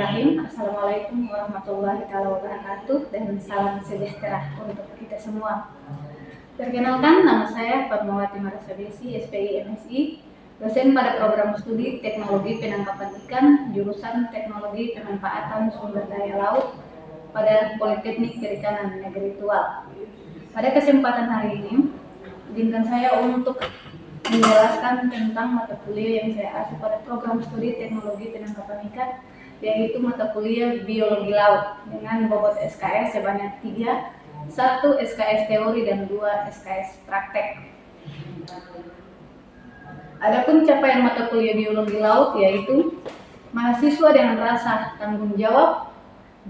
Bismillahirrahmanirrahim. Assalamualaikum warahmatullahi wabarakatuh dan salam sejahtera untuk kita semua. Perkenalkan, nama saya Fatmawati Marasabesi, SPI MSI, dosen pada program studi Teknologi Penangkapan Ikan, jurusan Teknologi Pemanfaatan Sumber Daya Laut pada Politeknik Perikanan Negeri Tual. Pada kesempatan hari ini, izinkan saya untuk menjelaskan tentang mata kuliah yang saya asuh pada program studi Teknologi Penangkapan Ikan, yaitu mata kuliah Biologi Laut dengan bobot SKS sebanyak 3, 1 SKS teori dan 2 SKS praktek. Adapun capaian mata kuliah Biologi Laut yaitu mahasiswa dengan rasa tanggung jawab,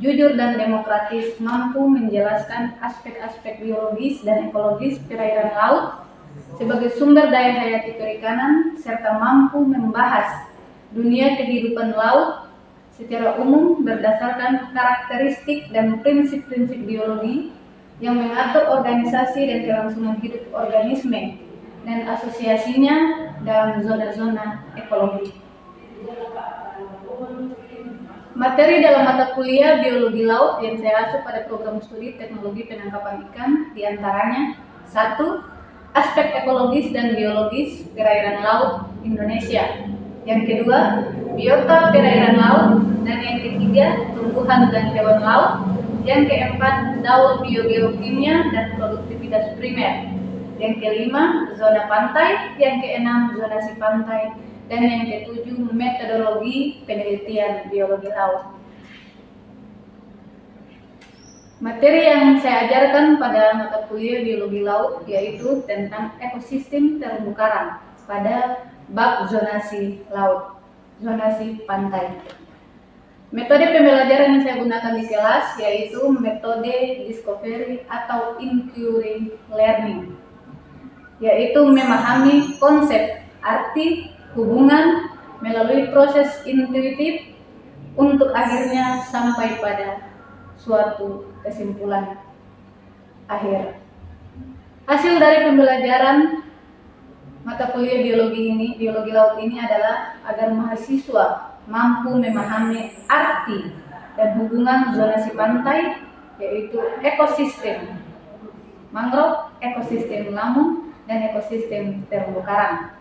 jujur dan demokratis mampu menjelaskan aspek-aspek biologis dan ekologis perairan laut sebagai sumber daya hayati perikanan, serta mampu membahas dunia kehidupan laut secara umum berdasarkan karakteristik dan prinsip-prinsip biologi yang mengatur organisasi dan kelangsungan hidup organisme dan asosiasinya dalam zona-zona ekologi. Materi dalam mata kuliah Biologi Laut yang saya asuh pada program studi Teknologi Penangkapan Ikan diantaranya 1. Aspek ekologis dan biologis perairan laut Indonesia. Yang kedua, biota perairan laut. Dan yang ketiga, tumbuhan dan hewan laut. Yang keempat, daur biogeokimia dan produktivitas primer. Yang kelima, zona pantai. Yang keenam, zonasi pantai. Dan yang ketujuh, metodologi penelitian biologi laut. Materi yang saya ajarkan pada mata kuliah Biologi Laut yaitu tentang ekosistem terumbu karang pada bab zonasi laut, zonasi pantai. Metode pembelajaran yang saya gunakan di kelas yaitu metode discovery atau inquiry learning, yaitu memahami konsep, arti, hubungan melalui proses intuitif untuk akhirnya sampai pada suatu kesimpulan akhir. Hasil dari pembelajaran mata kuliah biologi laut ini adalah agar mahasiswa mampu memahami arti dan hubungan zonasi pantai, yaitu ekosistem mangrove, ekosistem lamun, dan ekosistem terumbu karang.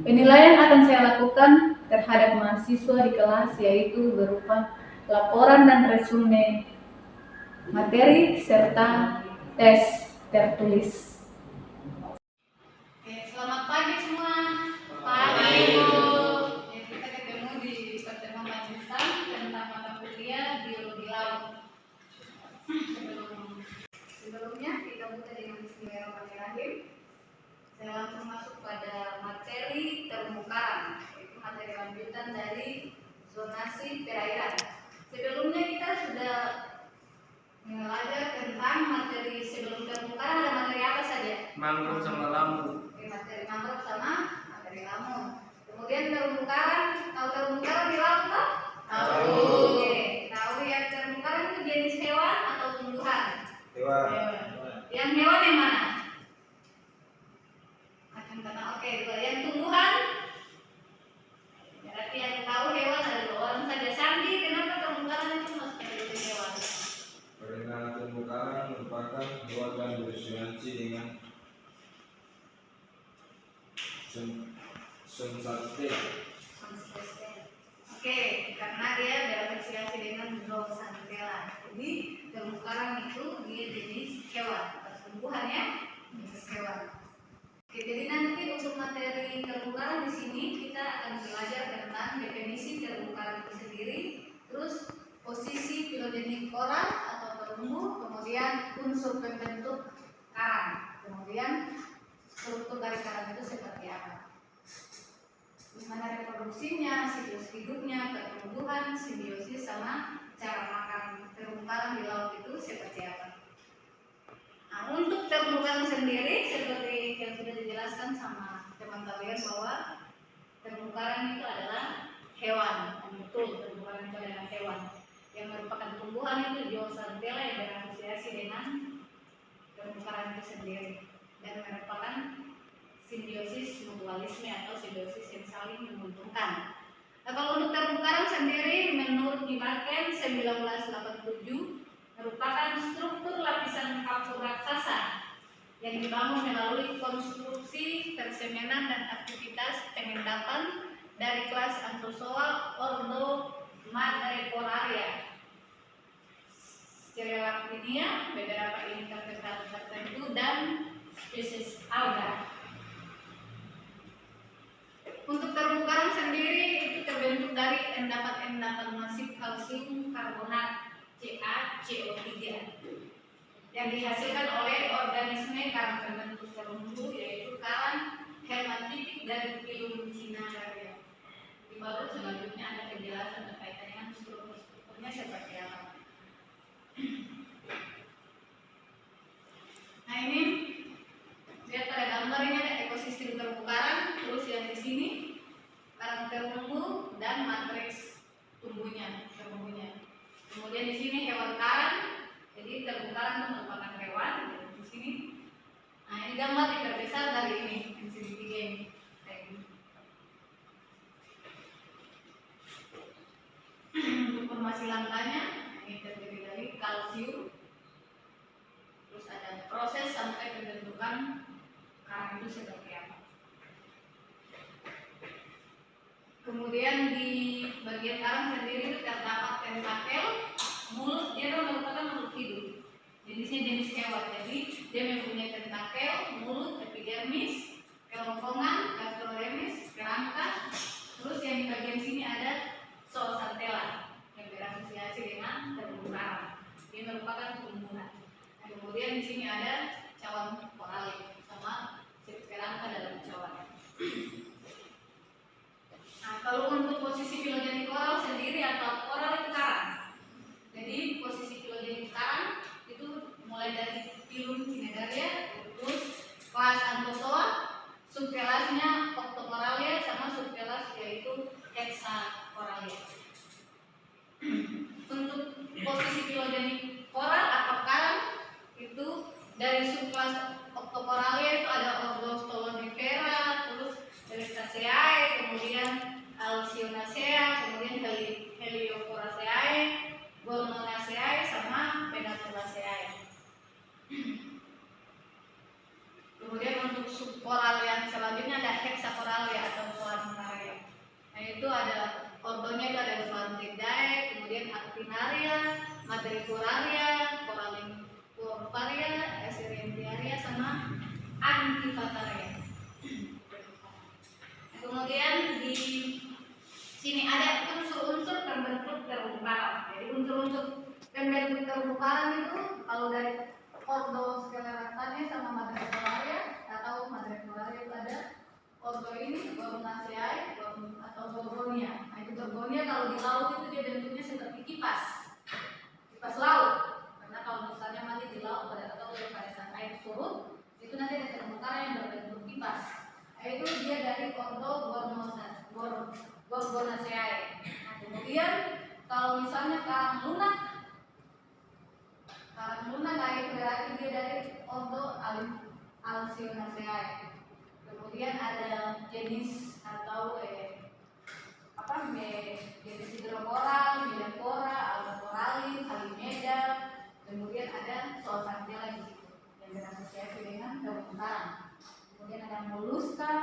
Penilaian akan saya lakukan terhadap mahasiswa di kelas yaitu berupa laporan dan resume materi serta tes tertulis. Selamat pagi semua. Pagi Bu. Kita ketemu di pertemuan lanjutan tentang mata kuliah Biologi Laut. Sebelumnya kita buka dengan Bismillahirrahmanirrahim. Saya langsung masuk pada materi terumbu karang, yaitu materi lanjutan dari zonasi perairan. Sebelumnya kita sudah belajar tentang materi sebelum terumbu karang. Ada materi apa saja? Mangrove sama lamun. Materi mangrove sama materi lamun. Kemudian terumbu karang. Tahu terumbu karang di laut tak? Tahu. Oke. Tahu ya, terumbu karang itu jenis hewan atau tumbuhan? Hewan. Yang hewan yang mana? Oke, yang tumbuhan. Berarti yang tahu hewan ada 2 orang saja. Sandi, kenapa terumbu karang itu masuk kategori hewan? Karena terumbu karang merupakan hewan yang berasosiasi dengan zooxanthellae. Oke, karena dia berasosiasi dengan zooxanthellae. Jadi terumbu karang itu dia jenis hewan, tumbuhan ya, jenis hewan. Oke, jadi nanti untuk materi terumbu karang di sini kita akan belajar tentang definisi terumbu karang itu sendiri, terus posisi filogenetik koral atau terumbu, kemudian unsur pembentuk karang, kemudian struktur dari karang itu seperti apa, gimana reproduksinya, siklus hidupnya, pertumbuhan, simbiosis, sama cara makan terumbu karang di laut itu seperti apa. Nah, untuk terumbu karang sendiri seperti yang sudah dijelaskan sama teman kalian bahwa terumbu karang itu adalah hewan, betul, terumbu karang itu adalah hewan yang merupakan tumbuhan itu zooxanthellae yang berasosiasi dengan terumbu karang itu sendiri dan merupakan simbiosis mutualisme atau simbiosis yang saling menguntungkan. Nah, kalau untuk terumbu karang sendiri menurut Nibaken 1987 merupakan struktur lapisan kapur raksasa yang dibangun melalui konstruksi persemenan dan aktivitas pengendapan dari kelas Anthozoa ordo Madrepolaria. Secara linear, beberapa indikator tertentu dan spesies alga. Untuk terumbu karang sendiri itu terbentuk dari endapan-endapan masif kalsium karbonat CaCO3 yang dihasilkan oleh organisme karang terbentuk terumbu, yaitu karang hematitik dari filum Cnidaria. Di baru selanjutnya ada penjelasan terkait dengan strukturnya seperti apa. Nah, ini lihat pada gambar ini ada ekosistem terumbu karang, terus yang di sini karang terumbu dan matriks terumbunya. Kemudian di sini hewan karang. Jadi terumbu karang itu merupakan hewan di sini. Nah, ini gambar diperbesar dari ini, yang segitiga ini. Untuk formasi langkahnya, ini terdiri dari kalsium. Terus ada proses sampai pembentukan karang itu seperti apa. Kemudian di bagian karang sendiri itu terdapat tentakel, mulut. Dia merupakan makhluk hidup. Jenisnya jenis hewan. Jadi dia mempunyai tentakel, mulut, epidermis, kerongkongan, gastrodermis, kerangka. Terus yang di bagian sini ada zoosantella yang berasosiasi dengan terumbu karang. Dia merupakan tumbuhan. Nah, kemudian di sini ada cawan koralik sama kerangka dalam cawan. Nah, kalau untuk posisi filogenik koral sendiri atau koral itu karang. Jadi posisi filogenik karang itu mulai dari filum Cnidaria, terus kelas Anthozoa, subkelasnya Octocoralia sama subkelas yaitu Hexacoralia. Untuk posisi filogenik koral atau karang itu dari subkelas Octocoralia itu ada Ordo-Stolonifera, terus Eristaceae, kemudian Alcyonaceae, kemudian Heliocoraceae, Gornonaceae sama Venatulaceae. Kemudian untuk subkoral yang selanjutnya ada Hexacoralia atau Zoanthinaria. Nah, itu ada ordonya itu ada Zoanthidae, kemudian Actinaria, Madrepolaria, Corallicorparia, Eseriantharia sama Antiphataria. Kemudian di sini ada unsur-unsur pembentuk terumbu karang. Jadi unsur-unsur pembentuk terumbu karang itu kalau dari ordo Scleractania sama Madrepolaria atau Madrepolaria itu ada ordo ini Gorgonaceae atau Gorgonia. Nah, itu Gorgonia kalau di laut itu dia bentuknya seperti kipas laut. Karena kalau misalnya mati di laut atau pada saat air surut itu nanti ada terumbu karang yang berbentuk kipas. Itu dia dari ordo Gorgonaceae. Nah, kemudian kalau misalnya karang lunak itu berarti dia dari ordo Alcyonaceae. Kemudian ada jenis atau jenis hidrokoral, Milefora, Algocoralis, Halimeda. Kemudian ada zoosantella di situ yang berasosiasi dengan terumbu karang. Kemudian ada Mollusca,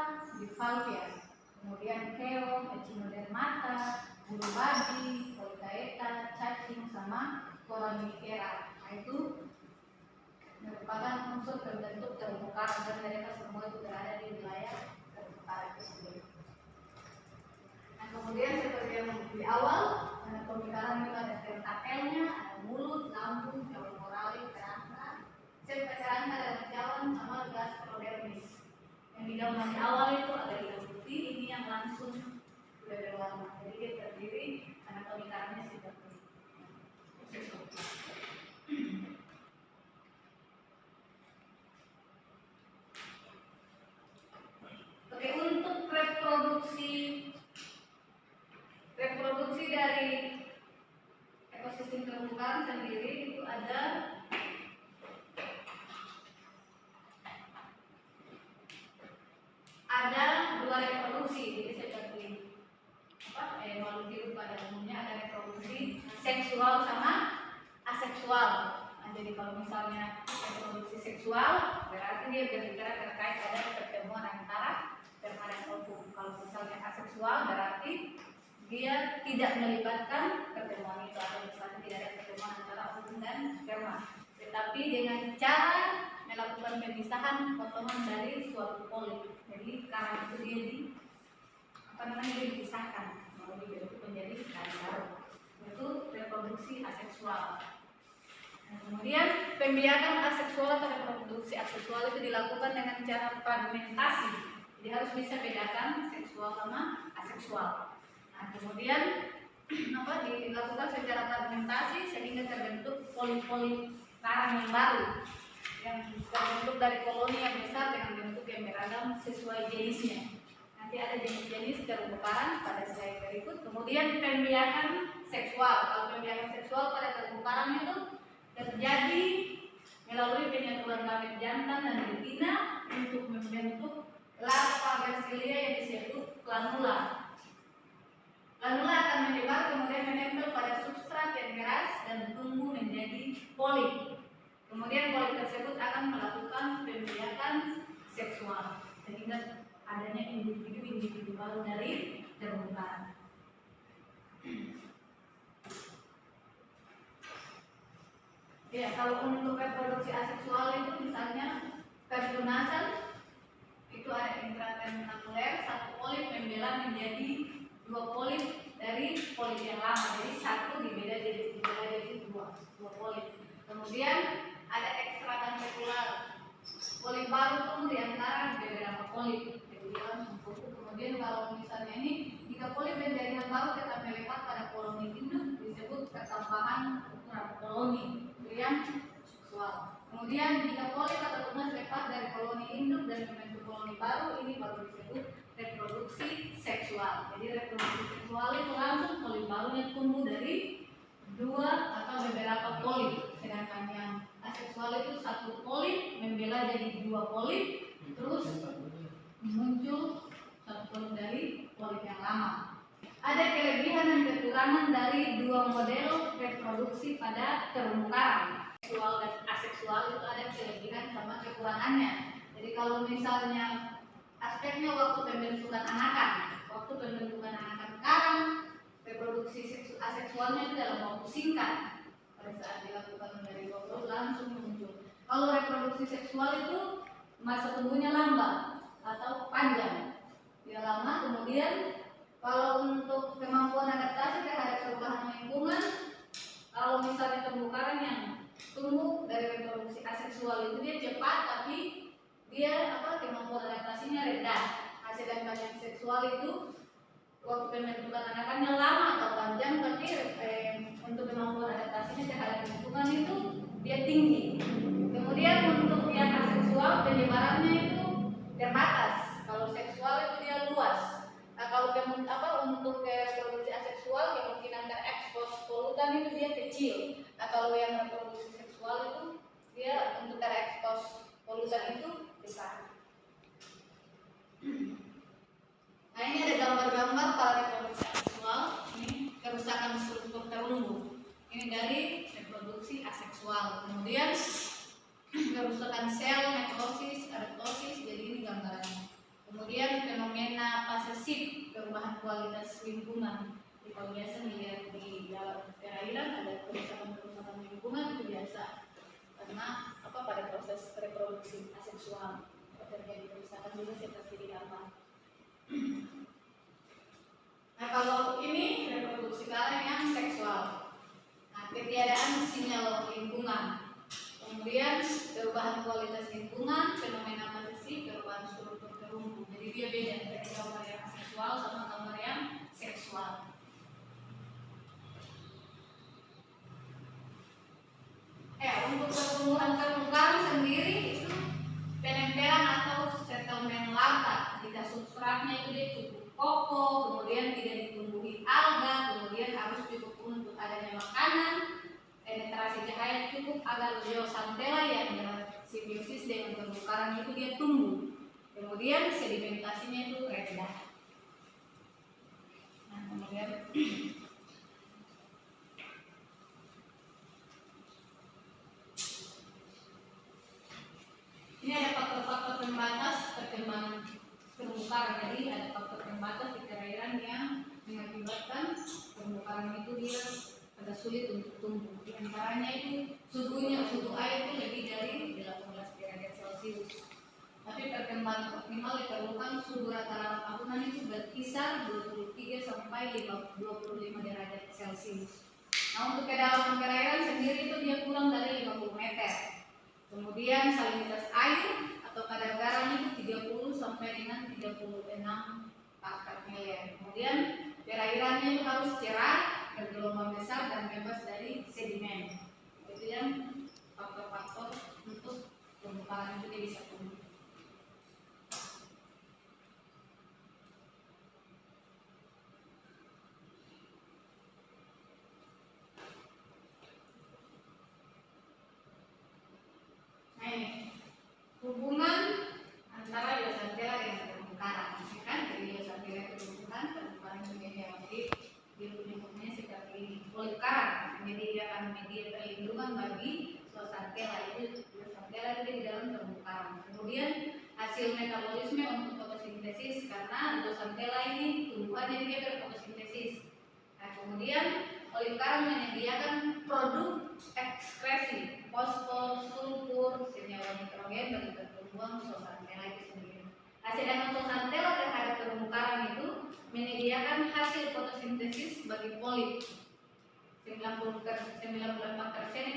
Bivalvia, kemudian keong, Echinodermata, bulu babi, Polychaeta, cacing sama Foraminifera. Nah, itu merupakan unsur pembentuk terumbu karang dan mereka semua itu berada di wilayah terumbu karang itu sendiri. Nah, kemudian seperti yang di awal, anatomi karang itu ada tentakelnya, ada mulut, lambung, cawan koralis, kerangka, kerangka dan cawan sama gastrodermis. Yang di gambar di awal itu ada hitam putih, ini yang langsung sudah berwarna. Jadi dia terdiri anatomi karangnya seperti ini. Oke, untuk reproduksi dari ekosistem terumbu karang sendiri itu ada dua reproduksi. Jadi seperti seksual sama aseksual. Nah, jadi kalau misalnya reproduksi seksual berarti dia berbicara terkait pada pertemuan antara sperma dan ovum. Kalau misalnya aseksual berarti dia tidak melibatkan pertemuan itu, atau misalnya tidak ada pertemuan antara ovum dan sperma, tetapi dengan cara melakukan pemisahan potongan dari suatu polip. Jadi karena itu dia dia dipisahkan lalu dibentuk menjadi karang baru. Itu reproduksi aseksual. Nah, kemudian pembiakan aseksual atau reproduksi aseksual itu dilakukan dengan cara fragmentasi. Jadi harus bisa bedakan seksual sama aseksual. Nah, kemudian dilakukan secara fragmentasi sehingga terbentuk polip-polip karang yang baru yang terbentuk dari koloni yang besar dengan bentuk yang beragam sesuai jenisnya. Nanti ada jenis-jenis terumbu karang pada slide berikut. Kemudian pembiakan seksual. Kalau pembiakan seksual pada terumbu karang itu terjadi melalui penyatuan gamet jantan dan betina untuk membentuk larva Garcilia yang disebut planula. Planula akan menyebar kemudian menempel pada substrat yang keras dan tumbuh menjadi polip. Kemudian polip tersebut akan melakukan pembiakan seksual sehingga adanya individu-individu baru dari terumbu karang. Ya, kalau untuk reproduksi aseksual itu misalnya pertunasan itu ada intratentakuler, satu polip membela menjadi dua polip dari polip yang lama. Jadi satu dibeda jadi dua polip. Kemudian ada ekstratentikular, polip baru tumbuh di antara beberapa polip. Jadi dia langsung tumbuh. Kemudian kalau misalnya ini jika polip dan jaringan baru tetap melekat pada koloni induk disebut pertambahan ukuran koloni. Itu yang seksual. Kemudian jika polip atau tunas lepas dari koloni induk dan membentuk koloni baru, ini baru disebut reproduksi seksual. Jadi reproduksi seksual itu langsung polip barunya tumbuh dari dua atau beberapa polip, sedangkan yang aseksual itu satu polip membela jadi dua polip, terus muncul satu polip dari polip yang lama. Ada kelebihan dan kekurangan dari dua model reproduksi pada terumbu karang. Seksual dan aseksual itu ada kelebihan sama kekurangannya. Jadi kalau misalnya aspeknya waktu pembentukan anakan karang, reproduksi aseksualnya itu dalam waktu singkat. Pada saat dilakukan dari bawah langsung muncul. Kalau reproduksi seksual itu masa tumbuhnya lambat atau panjang. Dia lama, kemudian kalau untuk kemampuan adaptasi terhadap perubahan lingkungan, kalau misalnya terumbu karang yang tumbuh dari reproduksi aseksual itu dia cepat, tapi dia kemampuan adaptasinya rendah. Sedangkan yang seksual itu waktu pembentukan anakannya lama atau panjang, tapi untuk kemampuan adaptasinya terhadap lingkungan itu dia tinggi. Kemudian untuk yang aseksual penyebarannya itu terbatas. Kalau seksual itu dia luas. Nah, kalau untuk reproduksi aseksual kemungkinan terekspos polutan itu dia kecil. Nah, kalau yang reproduksi seksual itu dia untuk terekspos polutan itu besar. Nah, ini ada gambar-gambar pada reproduksi aseksual. Ini kerusakan struktur terumbu. Ini dari reproduksi aseksual. Kemudian kerusakan sel, nekrosis, adaptosis. Jadi ini gambarannya. Kemudian fenomena pasesif, perubahan kualitas lingkungan. Jadi kalau biasa melihat di dalam perairan ada kerusakan lingkungan itu biasa karena pada proses reproduksi aseksual terjadi kerusakan juga seperti di alam. Nah, kalau ini reproduksi karang yang seksual. Nah, ketiadaan sinyal lingkungan. Kemudian perubahan kualitas lingkungan, fenomena pasesif, perubahan struktur terumbu. Jadi dia beda dari gambar yang aseksual sama gambar yang seksual. Untuk pertumbuhan terumbu karang sendiri itu penempelan atau settlement larva. Jika substratnya itu dia cukup kokoh, kemudian tidak ditumbuhi alga, kemudian harus cukup untuk adanya makanan, penetrasi cahaya cukup agar zooxanthella yang bersimbiosis dengan terumbu karang itu dia tumbuh. Kemudian sedimentasinya itu rendah. Nah, kemudian karang. Jadi ada faktor pembatas di perairan yang mengakibatkan terumbu karang itu dia agak sulit untuk tumbuh. Di antaranya itu suhu air itu lebih dari 18 derajat Celcius. Tapi perkembangan optimal diperlukan suhu rata-rata tahunan itu berkisar 23 sampai 25 derajat Celcius. Nah, untuk kedalaman perairan sendiri itu dia kurang dari 50 meter. Kemudian salinitas air atau kadar garam itu 30 sampai dengan 36 part million. Kemudian perairannya itu harus cerah, bergelombang besar dan bebas dari sedimen. Itu yang faktor-faktor untuk terumbu karang itu dia bisa tumbuh. Nah, ini hubungan antara biosantela dengan terumbu karang, kan? Jadi biosantela itu tumbuhan, terumbu karang itu hewan. Jadi dia punya fungsinya seperti ini. Polip karang menyediakan media perlindungan bagi zoosantela, itu biosantela itu di dalam terumbu karang. Kemudian hasil metabolisme untuk fotosintesis, karena zoosantela ini tumbuhan jadi dia berfotosintesis. Nah, kemudian polip karang menyediakan produk ekskresi fosfor, sulfur, senyawa nitrogen bagi pertumbuhan zoosantela itu sendiri. Nah, sedangkan zoosantela terhadap terumbu karang itu menyediakan hasil fotosintesis bagi polip. 94%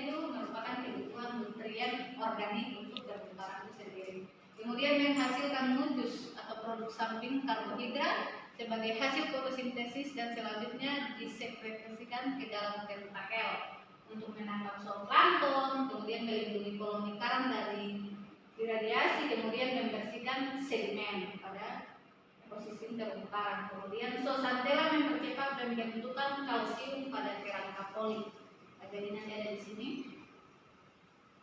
itu merupakan kebutuhan nutrien organik untuk terumbu karang itu sendiri. Kemudian menghasilkan mucus atau produk samping karbohidrat sebagai hasil fotosintesis dan selanjutnya disekresikan ke dalam tentakel untuk menangkap zooplankton, kemudian melindungi koloni karang dari iradiasi, kemudian membersihkan sedimen pada ekosistem terumbu karang. Kemudian zoosantela mempercepat pembentukan kalsium pada kerangka polip. Jadi nanti ada di sini.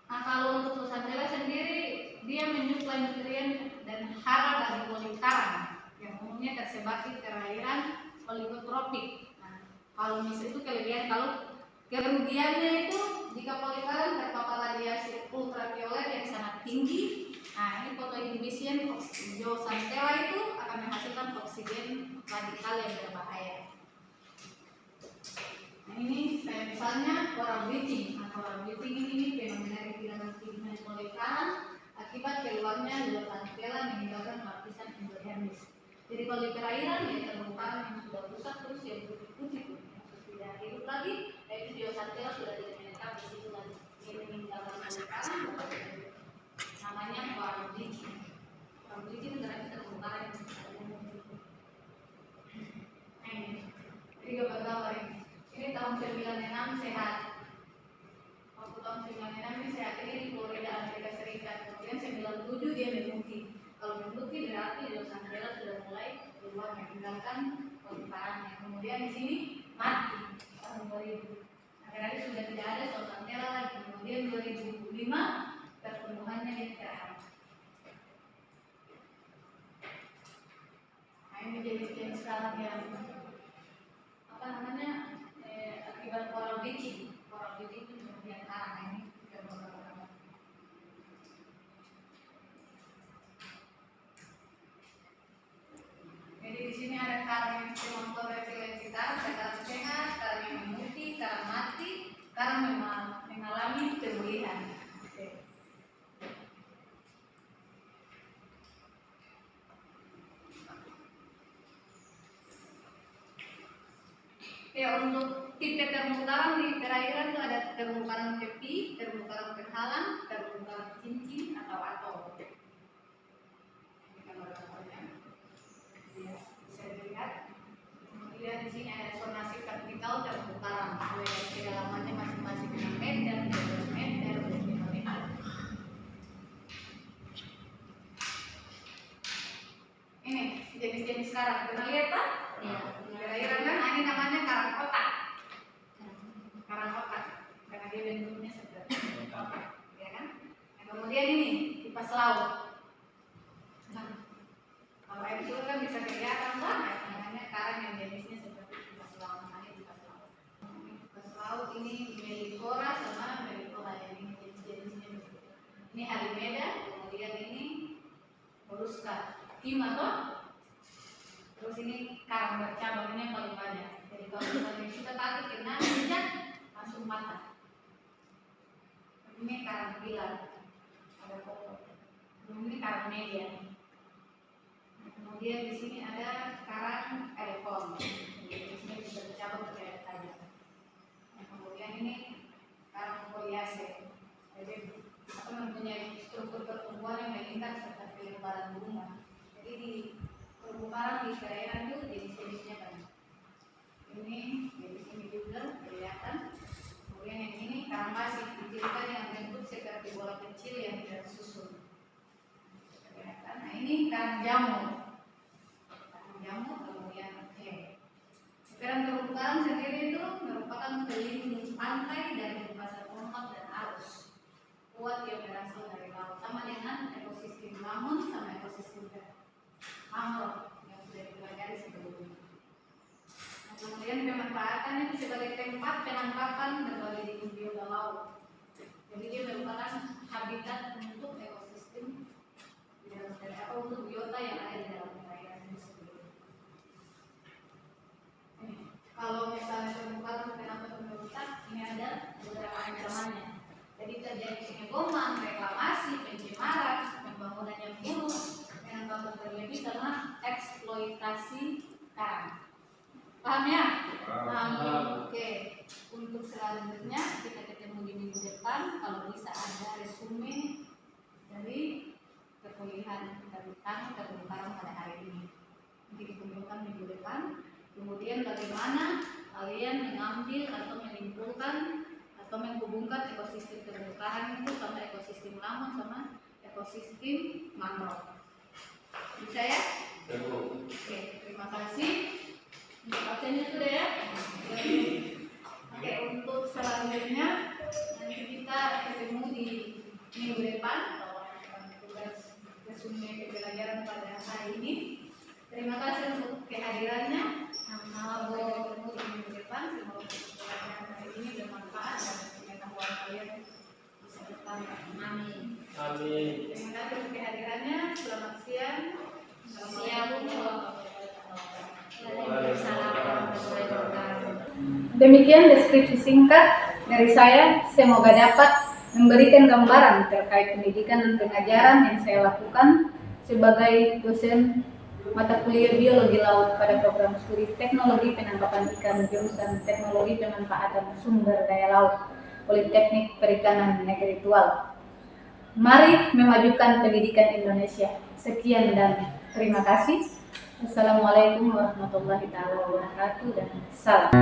Nah, kalau untuk zoosantela sendiri dia menyuplai nutrien dan hara bagi polip karang yang umumnya tersebar di perairan oligotropik. Nah, kalau misalnya itu kelebihan, kalau kerugiannya itu jika polip karang terpapar radiasi ultraviolet yang sangat tinggi. Nah, ini photoinhibition zoosantela itu akan menghasilkan oksigen radikal yang berbahaya. Nah, ini kayak misalnya coral bleaching. Nah, coral bleaching ini fenomena kehilangan pigmen polip karang akibat keluarnya zoosantela meninggalkan lapisan endodermis. Jadi kalau di perairan ya terumbu karang yang sudah rusak terus ya putih-putih tidak hidup lagi, yaitu zoosantela sudah tidak menetap di situ lagi. Dia meninggalkan polip karang, namanya coral bleaching. Coral bleaching berarti terumbu karang yang sudah umum. Nah, ini gambar-gambar ini. Ini tahun 96 sehat. Waktu tahun 96 ini sehat ini di Florida, Amerika Serikat. Kemudian 97 dia membukti. Kalau membukti berarti zoosantela sudah mulai keluar meninggalkan polip karangnya. Kemudian di sini mati tahun 2000. Akhirnya sudah tidak ada zoosantela lagi. Kemudian 2005 pertumbuhannya yang terakhir. Nah, ini jenis-jenis karang yang apa namanya akibat coral bleaching. Coral bleaching itu kemudian karang ini beberapa. Jadi di sini ada karang yang memang resiliensi karang, karang sehat, karang yang memutih, karang mati, karang memang mengalami pemulihan. Ya, untuk tipe terumbu karang di perairan itu ada terumbu karang tepi, terumbu karang penghalang, terumbu karang cincin atau atol. Ini gambar-gambarnya. Ya, bisa dilihat. Kemudian di sini ada zonasi vertikal terumbu karang, mulai dari kedalamannya masing-masing 6 meter, 12 meter, 25 meter. Ini jenis-jenis karang, pernah lihat Pak? Ya. Perairan kan, ini namanya karang kotak. Karang kotak, karena dia bentuknya seperti kotak, ya kan? Nah, kemudian ini kipas laut. Nah, kalau air surut kan bisa kelihatan Pak, namanya karang yang jenisnya seperti kipas laut, namanya kipas laut. Kipas laut ini Melifora sama Melifora, ini jenis-jenisnya. Ini Halimeda, kemudian ini Mollusca, Kim atau Terus ini karang bercabang ini yang paling banyak. Jadi kalau misalnya kita tarik kena minyak langsung patah. Ini karang pilar, ada pokok. Ini karang media. Kemudian di sini ada karang elefon. Jadi di sini bisa bercabang terkait tajam. Kemudian ini karang foliase. Jadi mempunyai struktur pertumbuhan yang meningkat serta pelebaran bunga. Jadi di permukaan di daerah itu jenis-jenisnya banyak. Ini jenis ini juga kelihatan. Kemudian yang ini karang pasir dicirikan yang bentuk seperti bola kecil yang tidak susun. Kelihatan. Nah ini karang jamur. Karang jamur kemudian Karang terumbu karang sendiri itu merupakan pelindung pantai dari pasar ombak dan arus kuat yang berasal dari laut, sama dengan ekosistem lamun sama ekosistem mangrove yang sudah dipelajari sebelumnya. Nah, kemudian pemanfaatan itu sebagai tempat penangkapan berbagai jenis biota laut. Jadi dia merupakan habitat untuk ekosistem untuk biota yang ada di dalam perairan tersebut. Kalau misalnya permukaan kenapa merusak, ini ada beberapa ancamannya. Jadi terjadi pengegoman, reklamasi, pencemaran, pembangunan yang buruk, penangkapan berlebih sama eksploitasi karang. Paham ya? Paham. Oke. Untuk selanjutnya kita ketemu di minggu depan. Kalau bisa ada resume dari perkuliahan tentang terumbu karang pada hari ini. Nanti dikumpulkan minggu depan. Kemudian bagaimana kalian mengambil atau menyimpulkan atau menghubungkan ekosistem terumbu karang itu sama ekosistem lamun sama ekosistem mangrove. Bisa ya? Oke, terima kasih. Untuk absennya sudah ya? Oke, untuk selanjutnya nanti kita ketemu di minggu depan kalau tugas resume pembelajaran pada hari ini. Terima kasih untuk kehadirannya. Sampai ketemu di minggu depan. Semoga pelajaran hari ini bermanfaat dan pengetahuan kalian bisa bertambah. Amin. Amin. Terima kasih untuk kehadirannya. Selamat siang. Demikian deskripsi singkat dari saya. Semoga dapat memberikan gambaran terkait pendidikan dan pengajaran yang saya lakukan sebagai dosen mata kuliah biologi laut pada program studi teknologi penangkapan ikan jurusan teknologi pemanfaatan sumber daya laut Politeknik Perikanan Negeri Tual. Mari memajukan pendidikan Indonesia. Sekian dan terima kasih. Assalamualaikum warahmatullahi wabarakatuh dan salam.